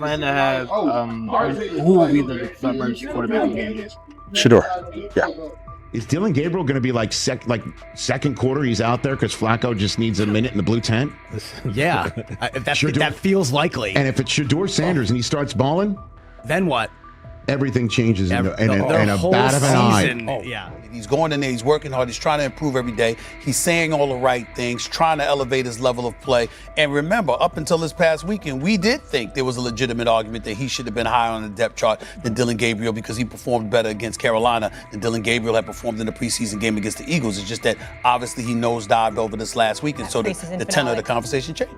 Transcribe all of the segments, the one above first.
plan to have who will be the emergency quarterback in the game? Shedeur. Yeah. Is Dylan Gabriel going to be like second quarter? He's out there because Flacco just needs a minute in the blue tent. Yeah, that feels likely. And if it's Shedeur Sanders and he starts balling, then what? Everything changes in a bat of an eye. Yeah. He's going in there, he's working hard, he's trying to improve every day. He's saying all the right things, trying to elevate his level of play. And remember, up until this past weekend, we did think there was a legitimate argument that he should have been higher on the depth chart than Dylan Gabriel because he performed better against Carolina than Dylan Gabriel had performed in the preseason game against the Eagles. It's just that obviously he nosedived over this last week, and so the tenor of the conversation changed.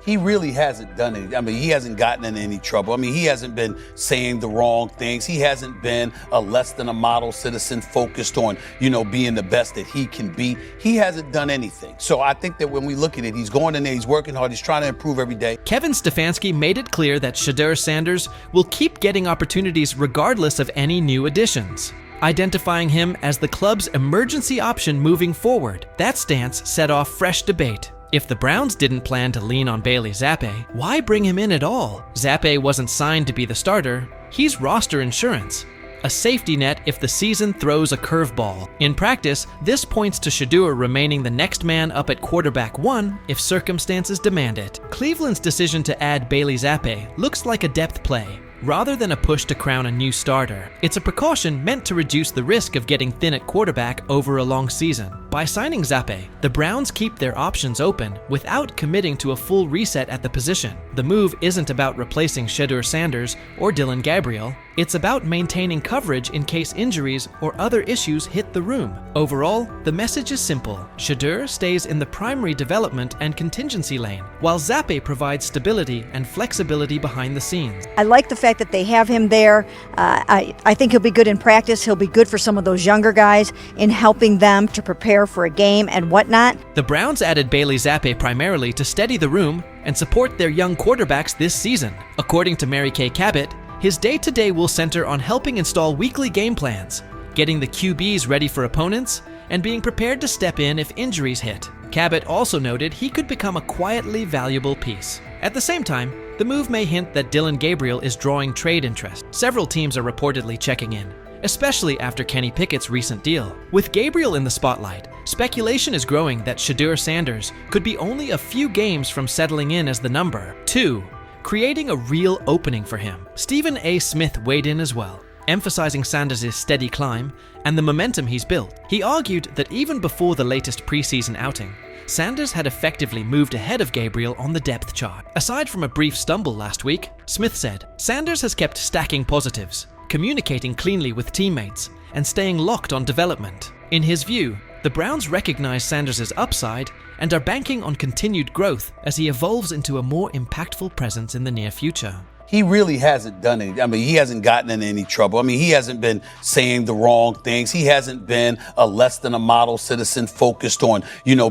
He really hasn't done it. I mean, he hasn't gotten in any trouble. I mean, he hasn't been saying the wrong things. He hasn't been a less than a model citizen focused on, being the best that he can be. He hasn't done anything. So I think that when we look at it, he's going in there, he's working hard, he's trying to improve every day. Kevin Stefanski made it clear that Shedeur Sanders will keep getting opportunities regardless of any new additions, identifying him as the club's emergency option moving forward. That stance set off fresh debate. If the Browns didn't plan to lean on Bailey Zappi, why bring him in at all? Zappi wasn't signed to be the starter. He's roster insurance, a safety net if the season throws a curveball. In practice, this points to Shedeur remaining the next man up at quarterback 1 if circumstances demand it. Cleveland's decision to add Bailey Zappi looks like a depth play, rather than a push to crown a new starter. It's a precaution meant to reduce the risk of getting thin at quarterback over a long season. By signing Zappi, the Browns keep their options open without committing to a full reset at the position. The move isn't about replacing Shedeur Sanders or Dylan Gabriel. It's about maintaining coverage in case injuries or other issues hit the room. Overall, the message is simple. Shedeur stays in the primary development and contingency lane, while Zappi provides stability and flexibility behind the scenes. I like the fact that they have him there. I think he'll be good in practice. He'll be good for some of those younger guys in helping them to prepare for a game and whatnot. The Browns added Bailey Zappi primarily to steady the room and support their young quarterbacks this season. According to Mary Kay Cabot, his day-to-day will center on helping install weekly game plans, getting the QBs ready for opponents, and being prepared to step in if injuries hit. Cabot also noted he could become a quietly valuable piece. At the same time, the move may hint that Dylan Gabriel is drawing trade interest. Several teams are reportedly checking in, especially after Kenny Pickett's recent deal. With Gabriel in the spotlight, speculation is growing that Shedeur Sanders could be only a few games from settling in as the number 2, creating a real opening for him. Stephen A. Smith weighed in as well, emphasizing Sanders' steady climb and the momentum he's built. He argued that even before the latest preseason outing, Sanders had effectively moved ahead of Gabriel on the depth chart. Aside from a brief stumble last week, Smith said, Sanders has kept stacking positives, communicating cleanly with teammates, and staying locked on development. In his view, the Browns recognize Sanders' upside and are banking on continued growth as he evolves into a more impactful presence in the near future. He really hasn't done it. I mean, he hasn't gotten in any trouble. I mean, he hasn't been saying the wrong things. He hasn't been a less than a model citizen focused on,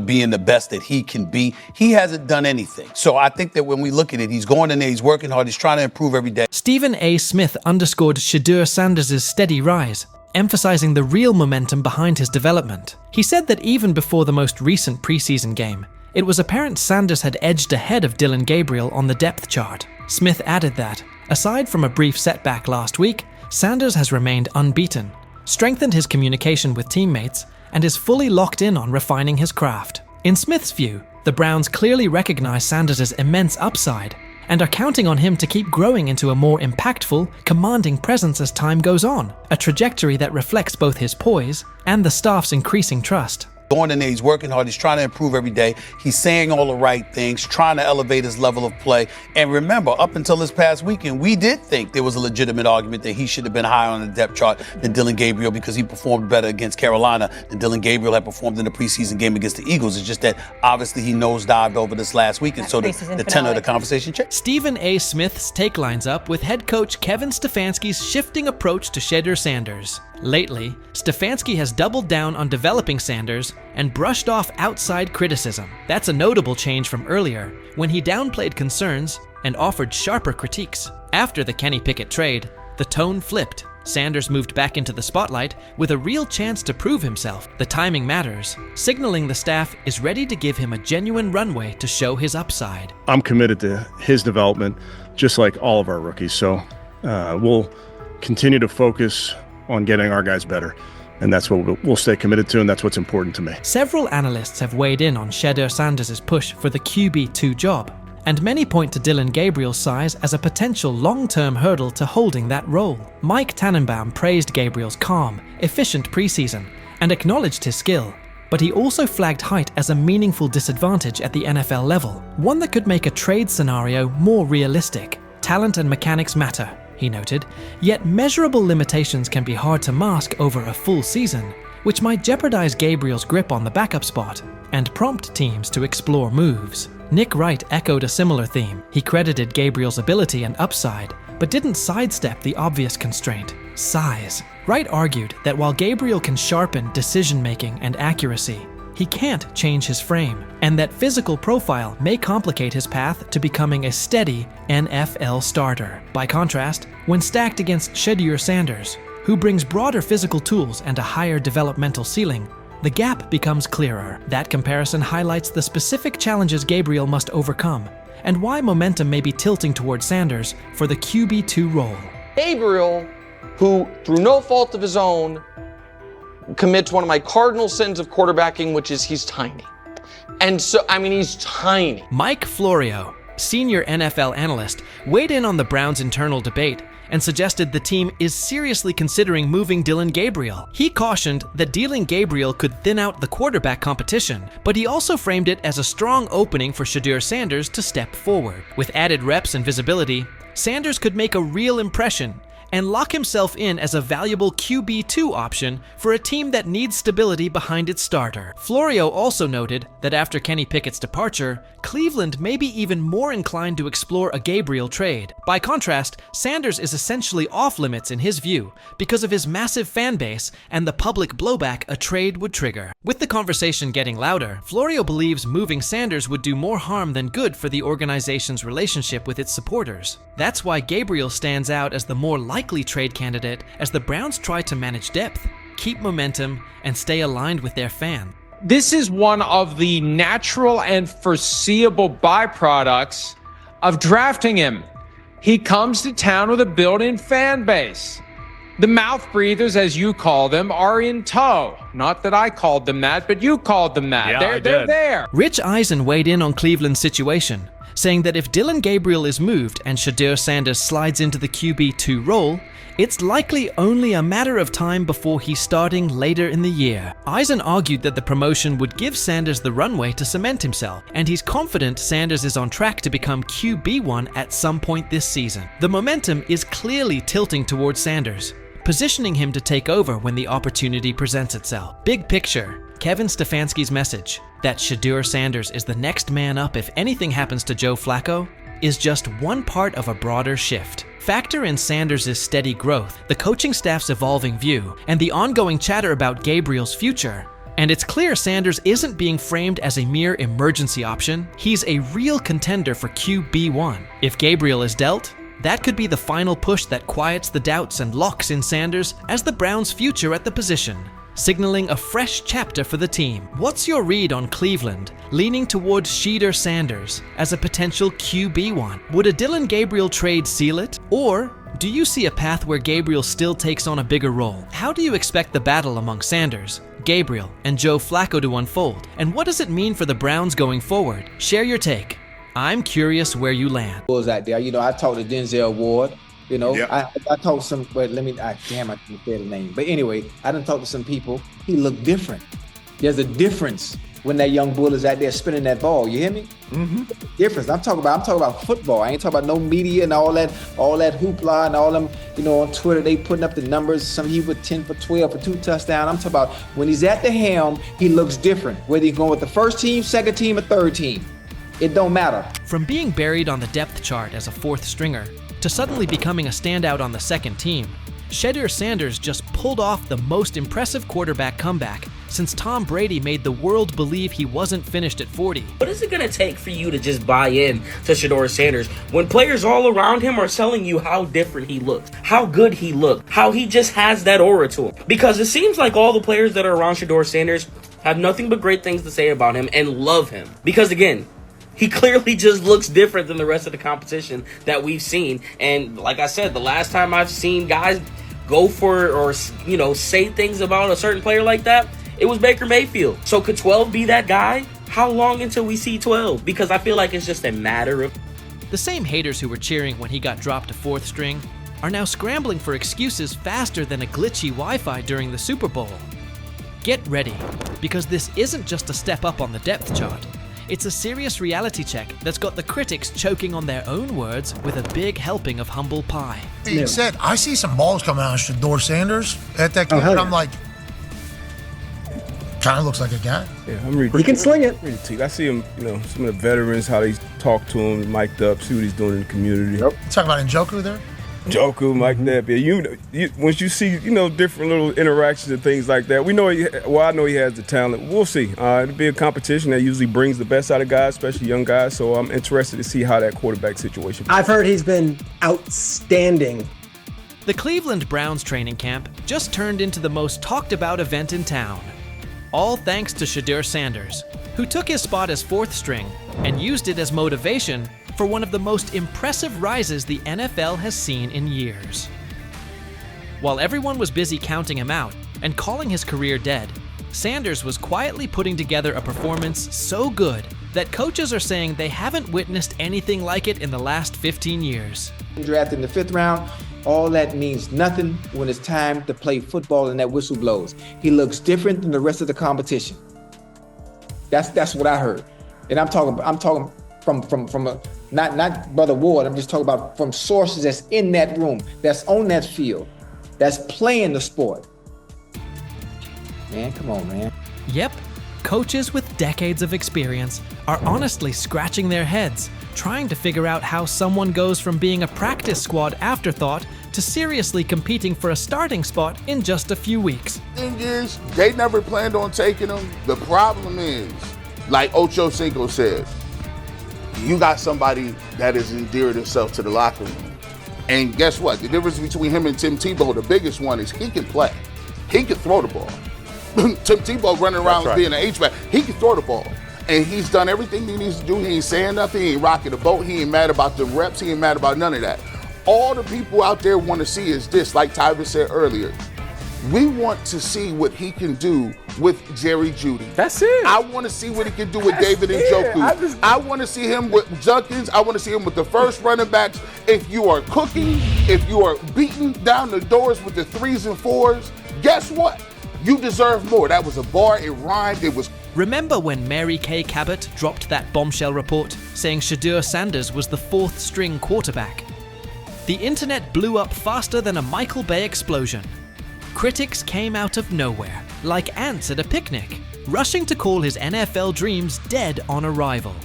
being the best that he can be. He hasn't done anything. So I think that when we look at it, he's going in there, he's working hard, he's trying to improve every day. Stephen A. Smith underscored Shedeur Sanders' steady rise, emphasizing the real momentum behind his development. He said that even before the most recent preseason game, it was apparent Sanders had edged ahead of Dylan Gabriel on the depth chart. Smith added that, aside from a brief setback last week, Sanders has remained unbeaten, strengthened his communication with teammates, and is fully locked in on refining his craft. In Smith's view, the Browns clearly recognize Sanders' immense upside and are counting on him to keep growing into a more impactful, commanding presence as time goes on, a trajectory that reflects both his poise and the staff's increasing trust. Going in there, he's working hard, he's trying to improve every day. He's saying all the right things, trying to elevate his level of play. And remember, up until this past weekend, we did think there was a legitimate argument that he should have been higher on the depth chart than Dylan Gabriel because he performed better against Carolina than Dylan Gabriel had performed in the preseason game against the Eagles. It's just that obviously he nosedived over this last week, and so the tenor of the conversation changed. Stephen A. Smith's take lines up with head coach Kevin Stefanski's shifting approach to Shedeur Sanders. Lately, Stefanski has doubled down on developing Sanders and brushed off outside criticism. That's a notable change from earlier, when he downplayed concerns and offered sharper critiques. After the Kenny Pickett trade, the tone flipped. Sanders moved back into the spotlight with a real chance to prove himself. The timing matters, signaling the staff is ready to give him a genuine runway to show his upside. I'm committed to his development. just like all of our rookies. So we'll continue to focus on getting our guys better. And that's what we'll stay committed to, and that's what's important to me. Several analysts have weighed in on Shedeur Sanders' push for the QB2 job, and many point to Dillon Gabriel's size as a potential long-term hurdle to holding that role. Mike Tannenbaum praised Gabriel's calm, efficient preseason and acknowledged his skill, but he also flagged height as a meaningful disadvantage at the NFL level, one that could make a trade scenario more realistic. Talent and mechanics matter, he noted, yet measurable limitations can be hard to mask over a full season, which might jeopardize Gabriel's grip on the backup spot and prompt teams to explore moves. Nick Wright echoed a similar theme. He credited Gabriel's ability and upside, but didn't sidestep the obvious constraint: size. Wright argued that while Gabriel can sharpen decision-making and accuracy, he can't change his frame, and that physical profile may complicate his path to becoming a steady NFL starter. By contrast, when stacked against Shedeur Sanders, who brings broader physical tools and a higher developmental ceiling, the gap becomes clearer. That comparison highlights the specific challenges Gabriel must overcome, and why momentum may be tilting toward Sanders for the QB2 role. Gabriel, who, through no fault of his own, commits one of my cardinal sins of quarterbacking, which is he's tiny. And so, he's tiny. Mike Florio, senior NFL analyst, weighed in on the Browns' internal debate and suggested the team is seriously considering moving Dillon Gabriel. He cautioned that dealing Gabriel could thin out the quarterback competition, but he also framed it as a strong opening for Shedeur Sanders to step forward. With added reps and visibility, Sanders could make a real impression and lock himself in as a valuable QB2 option for a team that needs stability behind its starter. Florio also noted that after Kenny Pickett's departure, Cleveland may be even more inclined to explore a Gabriel trade. By contrast, Sanders is essentially off-limits in his view because of his massive fan base and the public blowback a trade would trigger. With the conversation getting louder, Florio believes moving Sanders would do more harm than good for the organization's relationship with its supporters. That's why Gabriel stands out as the more likely trade candidate as the Browns try to manage depth, keep momentum, and stay aligned with their fan. This is one of the natural and foreseeable byproducts of drafting him. He comes to town with a built-in fan base. The mouth breathers, as you call them, are in tow. Not that I called them that, but you called them that. Yeah, They're there. Rich Eisen weighed in on Cleveland's situation, saying that if Dillon Gabriel is moved and Shedeur Sanders slides into the QB2 role, it's likely only a matter of time before he's starting later in the year. Eisen argued that the promotion would give Sanders the runway to cement himself, and he's confident Sanders is on track to become QB1 at some point this season. The momentum is clearly tilting towards Sanders, positioning him to take over when the opportunity presents itself. Big picture, Kevin Stefanski's message that Shedeur Sanders is the next man up if anything happens to Joe Flacco is just one part of a broader shift. Factor in Sanders' steady growth, the coaching staff's evolving view, and the ongoing chatter about Gabriel's future, and it's clear Sanders isn't being framed as a mere emergency option. He's a real contender for QB1. If Gabriel is dealt, that could be the final push that quiets the doubts and locks in Sanders as the Browns' future at the position, signaling a fresh chapter for the team. What's your read on Cleveland leaning towards Shedeur Sanders as a potential QB1? Would a Dillon Gabriel trade seal it? Or do you see a path where Gabriel still takes on a bigger role? How do you expect the battle among Sanders, Gabriel, and Joe Flacco to unfold? And what does it mean for the Browns going forward? Share your take. I'm curious where you land. Was out there, I talked to Denzel Ward. Yeah. I talked to some, but I can't say the name. But anyway, I done talked to some people. He looked different. There's a difference when that young bull is out there spinning that ball. You hear me? Mm-hmm. Difference. I'm talking about football. I ain't talking about no media and all that hoopla and all them. On Twitter they putting up the numbers. Some he was 10 for 12 for 2 touchdowns. I'm talking about when he's at the helm, he looks different. Whether he's going with the first team, second team, or third team, it don't matter. From being buried on the depth chart as a fourth stringer to suddenly becoming a standout on the second team, Shedeur Sanders just pulled off the most impressive quarterback comeback since Tom Brady made the world believe he wasn't finished at 40. What is it going to take for you to just buy in to Shedeur Sanders when players all around him are telling you how different he looks, how good he looked, how he just has that aura to him? Because it seems like all the players that are around Shedeur Sanders have nothing but great things to say about him and love him. Because again, He clearly just looks different than the rest of the competition that we've seen. And like I said, the last time I've seen guys go for or, you know, say things about a certain player like that, it was Baker Mayfield. So could 12 be that guy? How long until we see 12? Because I feel like it's just a matter of... The same haters who were cheering when he got dropped to fourth string are now scrambling for excuses faster than a glitchy Wi-Fi during the Super Bowl. Get ready, because this isn't just a step up on the depth chart. It's a serious reality check that's got the critics choking on their own words with a big helping of humble pie. Being said, I see some balls coming out of Shedeur Sanders at that game, and I'm like, kind of looks like a guy. Yeah, I'm ready. He can sling it. I see him, you know, some of the veterans, how they talk to him, mic'd up, see what he's doing in the community. Yep. Talking about Njoku there? Njoku, mic'd up. Yeah, once you see, you know, different little interactions and things like that, we know, I know he has the talent. We'll see. It'll be a competition that usually brings the best out of guys, especially young guys, so I'm interested to see how that quarterback situation. I've heard he's been outstanding. The Cleveland Browns training camp just turned into the most talked about event in town. All thanks to Shedeur Sanders, who took his spot as fourth string and used it as motivation for one of the most impressive rises the NFL has seen in years. While everyone was busy counting him out and calling his career dead, Sanders was quietly putting together a performance so good that coaches are saying they haven't witnessed anything like it in the last 15 years. Drafted in the 5th round, all that means nothing when it's time to play football and that whistle blows. He looks different than the rest of the competition. That's what I heard. And I'm talking from a, not Brother Ward, I'm just talking about from sources that's in that room, that's on that field, that's playing the sport. Man, come on, man. Yep, coaches with decades of experience are honestly scratching their heads, trying to figure out how someone goes from being a practice squad afterthought to seriously competing for a starting spot in just a few weeks. Thing is, they never planned on taking him. The problem is, like Ocho Cinco said, you got somebody that has endeared himself to the locker room. And guess what? The difference between him and Tim Tebow, the biggest one, is he can play. He can throw the ball. Tim Tebow running around being an H-back, he can throw the ball. And he's done everything he needs to do. He ain't saying nothing. He ain't rocking the boat. He ain't mad about the reps. He ain't mad about none of that. All the people out there want to see is this, like Tyver said earlier. We want to see what he can do with Jerry Jeudy. That's it. I want to see what he can do with David Njoku. I want to see him with Junkins. I want to see him with the first running backs. If you are cooking, if you are beating down the doors with the 3s and 4s, guess what? You deserve more. That was a bar. It rhymed. It was. Remember when Mary Kay Cabot dropped that bombshell report saying Shedeur Sanders was the 4th string quarterback? The internet blew up faster than a Michael Bay explosion. Critics came out of nowhere, like ants at a picnic, rushing to call his NFL dreams dead on arrival.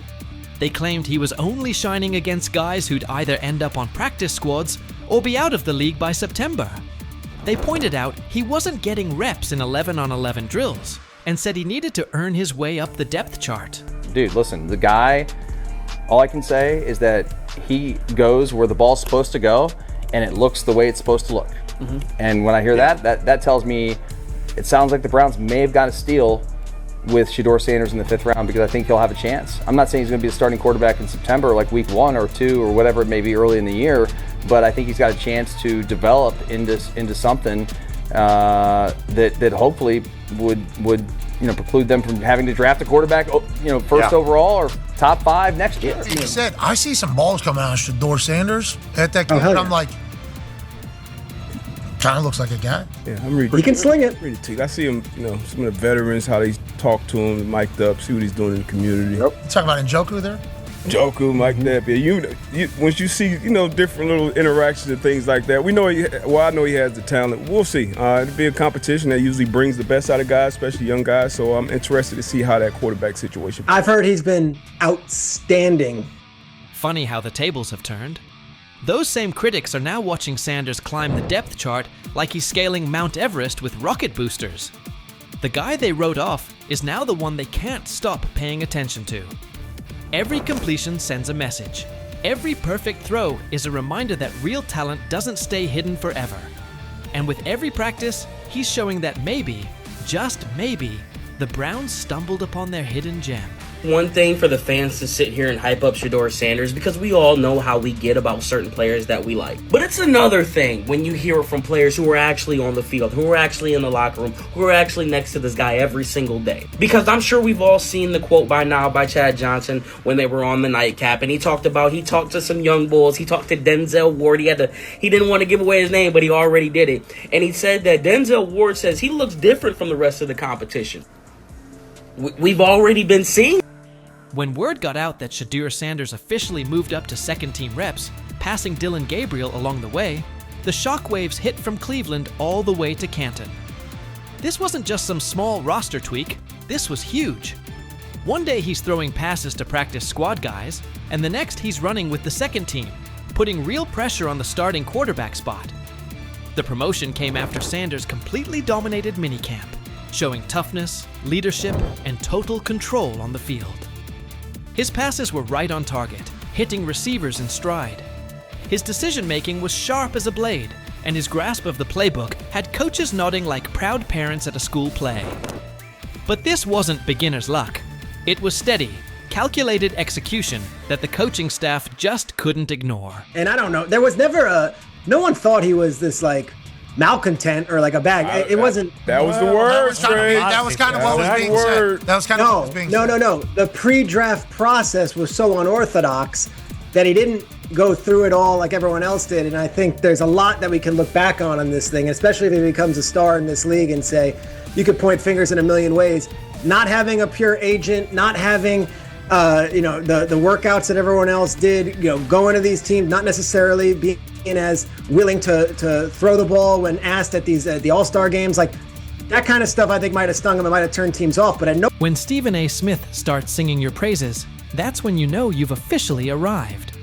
They claimed he was only shining against guys who'd either end up on practice squads or be out of the league by September. They pointed out he wasn't getting reps in 11-on-11 drills and said he needed to earn his way up the depth chart. Dude, listen, the guy, all I can say is that he goes where the ball's supposed to go and it looks the way it's supposed to look. Mm-hmm. And when I hear that tells me it sounds like the Browns may have got a steal with Shedeur Sanders in the 5th round, because I think he'll have a chance. I'm not saying he's going to be a starting quarterback in September, like week 1 or 2 or whatever it may be early in the year, but I think he's got a chance to develop into something that hopefully would preclude them from having to draft a quarterback, first overall or top 5 next year. He said, I see some balls coming out of Shedeur Sanders at that game, and I'm like, kind of looks like a guy. Yeah, I'm ready. He can sling it. I see him, some of the veterans, how they talk to him, mic'd up, see what he's doing in the community. Yep. Talking about Njoku there? Njoku, mic'd up. Yeah, once you see, different little interactions and things like that, we know I know he has the talent. We'll see. It'll be a competition that usually brings the best out of guys, especially young guys, so I'm interested to see how that quarterback situation. I've heard he's been outstanding. Funny how the tables have turned. Those same critics are now watching Sanders climb the depth chart like he's scaling Mount Everest with rocket boosters. The guy they wrote off is now the one they can't stop paying attention to. Every completion sends a message. Every perfect throw is a reminder that real talent doesn't stay hidden forever. And with every practice, he's showing that maybe, just maybe, the Browns stumbled upon their hidden gem. One thing for the fans to sit here and hype up Shedeur Sanders because we all know how we get about certain players that we like. But it's another thing when you hear it from players who are actually on the field, who are actually in the locker room, who are actually next to this guy every single day. Because I'm sure we've all seen the quote by now by Chad Johnson when they were on the nightcap, and he talked to some young bulls. He talked to Denzel Ward. He didn't want to give away his name, but he already did it. And he said that Denzel Ward says he looks different from the rest of the competition. We've already been seeing. When word got out that Shedeur Sanders officially moved up to second-team reps, passing Dillon Gabriel along the way, the shockwaves hit from Cleveland all the way to Canton. This wasn't just some small roster tweak, this was huge. One day he's throwing passes to practice squad guys, and the next he's running with the second team, putting real pressure on the starting quarterback spot. The promotion came after Sanders completely dominated minicamp, showing toughness, leadership, and total control on the field. His passes were right on target, hitting receivers in stride. His decision-making was sharp as a blade, and his grasp of the playbook had coaches nodding like proud parents at a school play. But this wasn't beginner's luck. It was steady, calculated execution that the coaching staff just couldn't ignore. And I don't know, there was never no one thought he was this like malcontent or like a bag. It wasn't. That was the word, That was kind of what was being said. That was kind of what was being said. No. The pre-draft process was so unorthodox that he didn't go through it all like everyone else did. And I think there's a lot that we can look back on this thing, especially if he becomes a star in this league and say, you could point fingers in a million ways. Not having a pure agent, not having the workouts that everyone else did, going to these teams, not necessarily being as willing to throw the ball when asked at the All-Star games, like that kind of stuff I think might have stung him and might have turned teams off. But when Stephen A. Smith starts singing your praises, that's when you know you've officially arrived.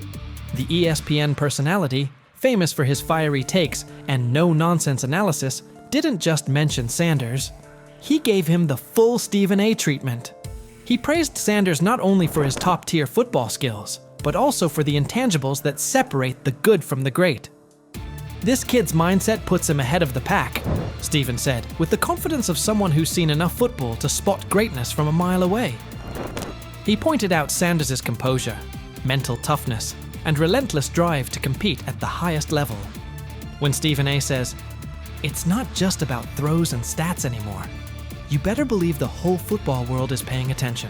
The ESPN personality, famous for his fiery takes and no-nonsense analysis, didn't just mention Sanders. He gave him the full Stephen A. treatment. He praised Sanders not only for his top-tier football skills, but also for the intangibles that separate the good from the great. This kid's mindset puts him ahead of the pack, Stephen said, with the confidence of someone who's seen enough football to spot greatness from a mile away. He pointed out Sanders' composure, mental toughness, and relentless drive to compete at the highest level. When Stephen A. says, "It's not just about throws and stats anymore," you better believe the whole football world is paying attention.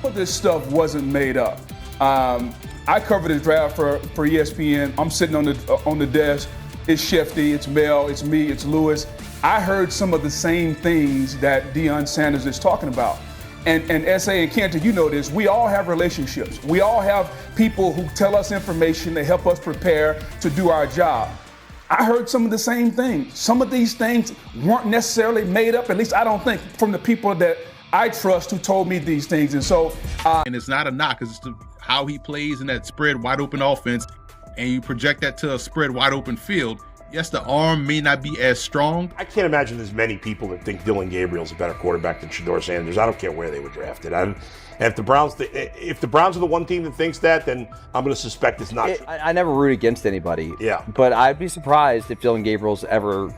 All this stuff wasn't made up. I covered the draft for ESPN. I'm sitting on the desk. It's Shefty, it's Mel, it's me, it's Lewis. I heard some of the same things that Deion Sanders is talking about. And S.A. and Cantor, you know this, we all have relationships. We all have people who tell us information, they help us prepare to do our job. I heard some of the same things. Some of these things weren't necessarily made up, at least I don't think, from the people that I trust who told me these things. And so, and it's not a knock, it's how he plays in that spread wide open offense, and you project that to a spread wide open field. Yes, the arm may not be as strong. I can't imagine there's many people that think Dillon Gabriel's a better quarterback than Shedeur Sanders. I don't care where they were drafted. And if the Browns are the one team that thinks that, then I'm going to suspect it's not true. I never root against anybody. Yeah. But I'd be surprised if Dillon Gabriel's ever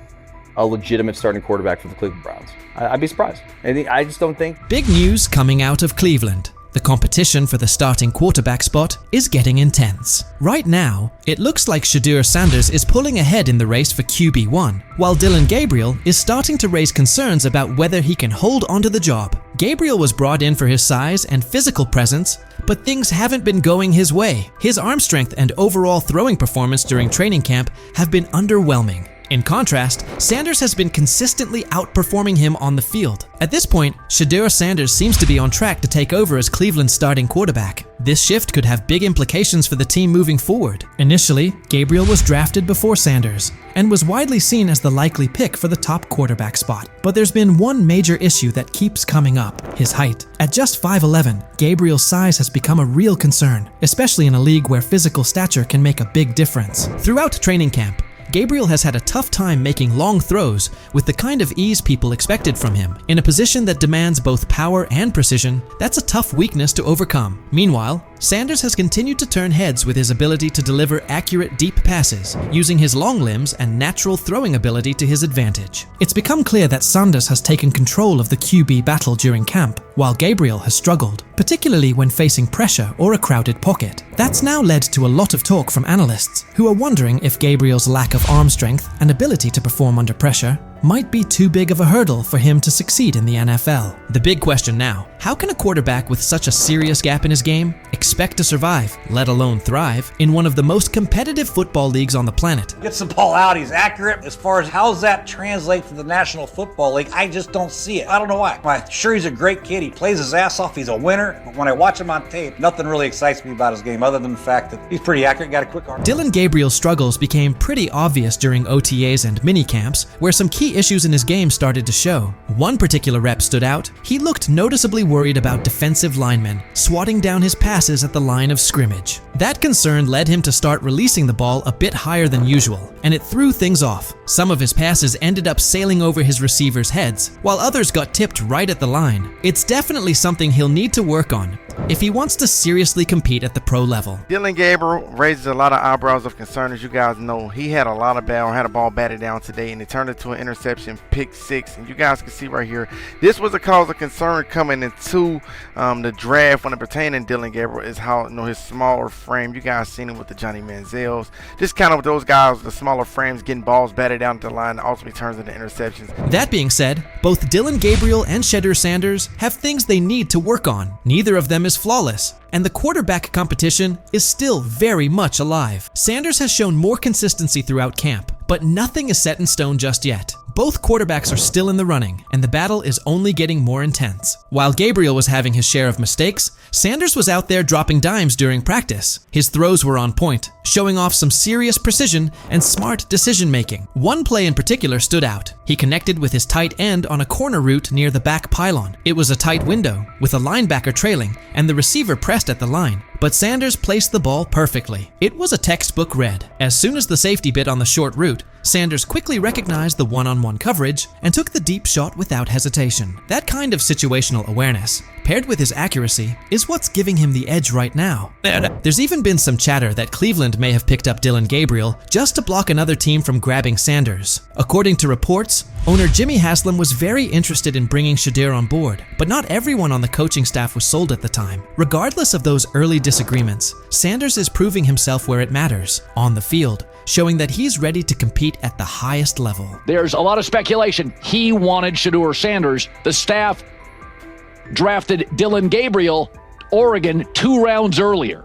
a legitimate starting quarterback for the Cleveland Browns. I'd be surprised. I just don't think. Big news coming out of Cleveland. The competition for the starting quarterback spot is getting intense. Right now, it looks like Shedeur Sanders is pulling ahead in the race for QB1, while Dillon Gabriel is starting to raise concerns about whether he can hold onto the job. Gabriel was brought in for his size and physical presence, but things haven't been going his way. His arm strength and overall throwing performance during training camp have been underwhelming. In contrast, Sanders has been consistently outperforming him on the field. At this point, Shedeur Sanders seems to be on track to take over as Cleveland's starting quarterback. This shift could have big implications for the team moving forward. Initially, Gabriel was drafted before Sanders and was widely seen as the likely pick for the top quarterback spot. But there's been one major issue that keeps coming up: his height. At just 5'11", Gabriel's size has become a real concern, especially in a league where physical stature can make a big difference. Throughout training camp, Gabriel has had a tough time making long throws with the kind of ease people expected from him. In a position that demands both power and precision, that's a tough weakness to overcome. Meanwhile, Sanders has continued to turn heads with his ability to deliver accurate deep passes, using his long limbs and natural throwing ability to his advantage. It's become clear that Sanders has taken control of the QB battle during camp, while Gabriel has struggled, particularly when facing pressure or a crowded pocket. That's now led to a lot of talk from analysts, who are wondering if Gabriel's lack of arm strength and ability to perform under pressure might be too big of a hurdle for him to succeed in the NFL. The big question now, how can a quarterback with such a serious gap in his game expect to survive, let alone thrive, in one of the most competitive football leagues on the planet? Gets the ball out, he's accurate. As far as how's that translate to the National Football League, I just don't see it. I don't know why. I'm sure he's a great kid, he plays his ass off, he's a winner, but when I watch him on tape, nothing really excites me about his game other than the fact that he's pretty accurate, got a quick arm. Dillon Gabriel's struggles became pretty obvious during OTAs and minicamps, where some key issues in his game started to show. One particular rep stood out. He looked noticeably worried about defensive linemen swatting down his passes at the line of scrimmage. That concern led him to start releasing the ball a bit higher than usual, and it threw things off. Some of his passes ended up sailing over his receivers' heads, while others got tipped right at the line. It's definitely something he'll need to work on if he wants to seriously compete at the pro level. Dillon Gabriel raises a lot of eyebrows of concern. As you guys know, he had a ball batted down today, and it turned into an interception, pick 6. And you guys can see right here, this was a cause of concern coming into the draft when it pertained to Dillon Gabriel, is how, his smaller frame. You guys seen him with the Johnny Manziels. Just kind of those guys, the smaller frames, getting balls batted down the line, ultimately turns into interceptions. That being said, both Dillon Gabriel and Shedeur Sanders have things they need to work on. Neither of them is flawless, and the quarterback competition is still very much alive. Sanders has shown more consistency throughout camp, but nothing is set in stone just yet. Both quarterbacks are still in the running, and the battle is only getting more intense. While Gabriel was having his share of mistakes, Sanders was out there dropping dimes during practice. His throws were on point, showing off some serious precision and smart decision-making. One play in particular stood out. He connected with his tight end on a corner route near the back pylon. It was a tight window, with a linebacker trailing, and the receiver pressed at the line. But Sanders placed the ball perfectly. It was a textbook read. As soon as the safety bit on the short route, Sanders quickly recognized the one-on-one coverage and took the deep shot without hesitation. That kind of situational awareness, paired with his accuracy, is what's giving him the edge right now. There's even been some chatter that Cleveland may have picked up Dillon Gabriel just to block another team from grabbing Sanders. According to reports, owner Jimmy Haslam was very interested in bringing Shedeur on board, but not everyone on the coaching staff was sold at the time. Regardless of those early disagreements, Sanders is proving himself where it matters, on the field, showing that he's ready to compete at the highest level. There's a lot of speculation. He wanted Shedeur Sanders. The staff drafted Dillon Gabriel, Oregon, 2 rounds earlier.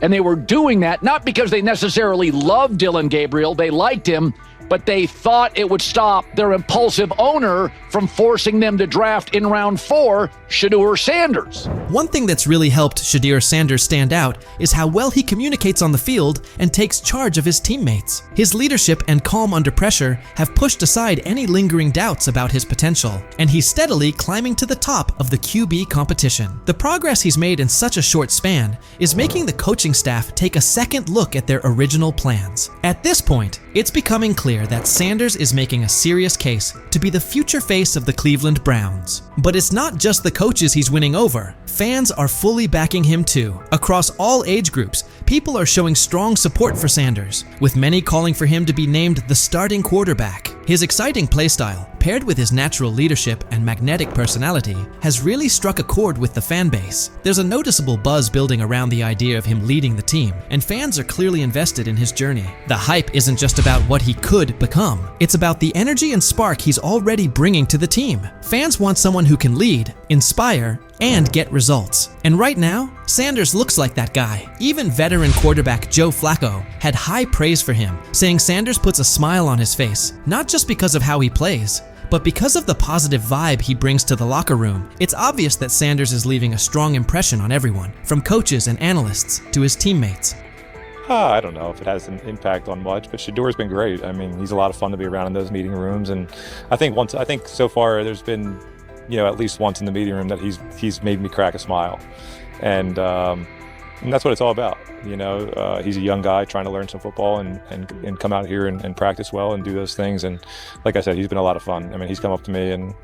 And they were doing that not because they necessarily loved Dillon Gabriel, they liked him, but they thought it would stop their impulsive owner from forcing them to draft in round 4 Shedeur Sanders. One thing that's really helped Shedeur Sanders stand out is how well he communicates on the field and takes charge of his teammates. His leadership and calm under pressure have pushed aside any lingering doubts about his potential, and he's steadily climbing to the top of the QB competition. The progress he's made in such a short span is making the coaching staff take a second look at their original plans. At this point, it's becoming clear that Sanders is making a serious case to be the future face of the Cleveland Browns. But it's not just the coaches he's winning over. Fans are fully backing him too. Across all age groups, people are showing strong support for Sanders, with many calling for him to be named the starting quarterback. His exciting playstyle, paired with his natural leadership and magnetic personality, has really struck a chord with the fan base. There's a noticeable buzz building around the idea of him leading the team, and fans are clearly invested in his journey. The hype isn't just about what he could become. It's about the energy and spark he's already bringing to the team. Fans want someone who can lead, inspire, and get results. And right now, Sanders looks like that guy. Even veteran quarterback Joe Flacco had high praise for him, saying Sanders puts a smile on his face, not just because of how he plays, but because of the positive vibe he brings to the locker room. It's obvious that Sanders is leaving a strong impression on everyone, from coaches and analysts to his teammates. I don't know if it has an impact on much, but Shedeur's been great. I mean, he's a lot of fun to be around in those meeting rooms, and I think so far there's been, at least once in the meeting room that he's made me crack a smile, and that's what it's all about. He's a young guy trying to learn some football and come out here and practice well and do those things. And like I said, he's been a lot of fun. I mean, he's come up to me and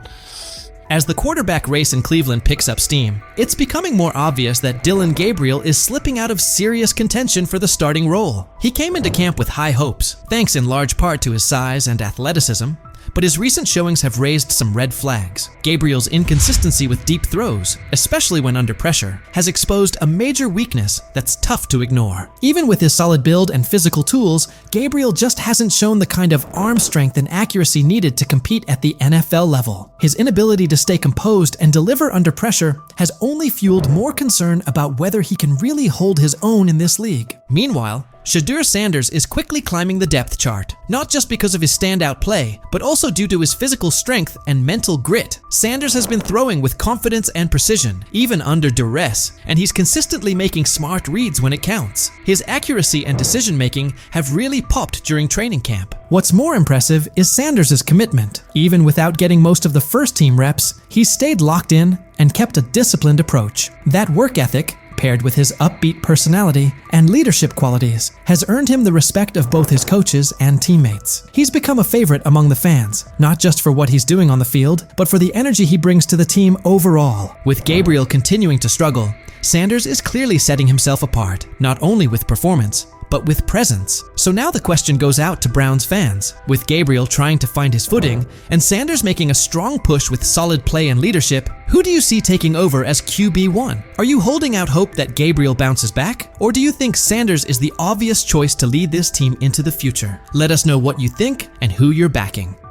As the quarterback race in Cleveland picks up steam, it's becoming more obvious that Dillon Gabriel is slipping out of serious contention for the starting role. He came into camp with high hopes, thanks in large part to his size and athleticism, but his recent showings have raised some red flags. Gabriel's inconsistency with deep throws, especially when under pressure, has exposed a major weakness that's tough to ignore. Even with his solid build and physical tools, Gabriel just hasn't shown the kind of arm strength and accuracy needed to compete at the NFL level. His inability to stay composed and deliver under pressure has only fueled more concern about whether he can really hold his own in this league. Meanwhile, Shedeur Sanders is quickly climbing the depth chart, not just because of his standout play, but also due to his physical strength and mental grit. Sanders has been throwing with confidence and precision, even under duress, and he's consistently making smart reads when it counts. His accuracy and decision-making have really popped during training camp. What's more impressive is Sanders' commitment. Even without getting most of the first-team reps, he stayed locked in and kept a disciplined approach. That work ethic, paired with his upbeat personality and leadership qualities, has earned him the respect of both his coaches and teammates. He's become a favorite among the fans, not just for what he's doing on the field, but for the energy he brings to the team overall. With Gabriel continuing to struggle, Sanders is clearly setting himself apart, not only with performance, but with presence. So now the question goes out to Browns fans. With Gabriel trying to find his footing, and Sanders making a strong push with solid play and leadership, who do you see taking over as QB1? Are you holding out hope that Gabriel bounces back? Or do you think Sanders is the obvious choice to lead this team into the future? Let us know what you think and who you're backing.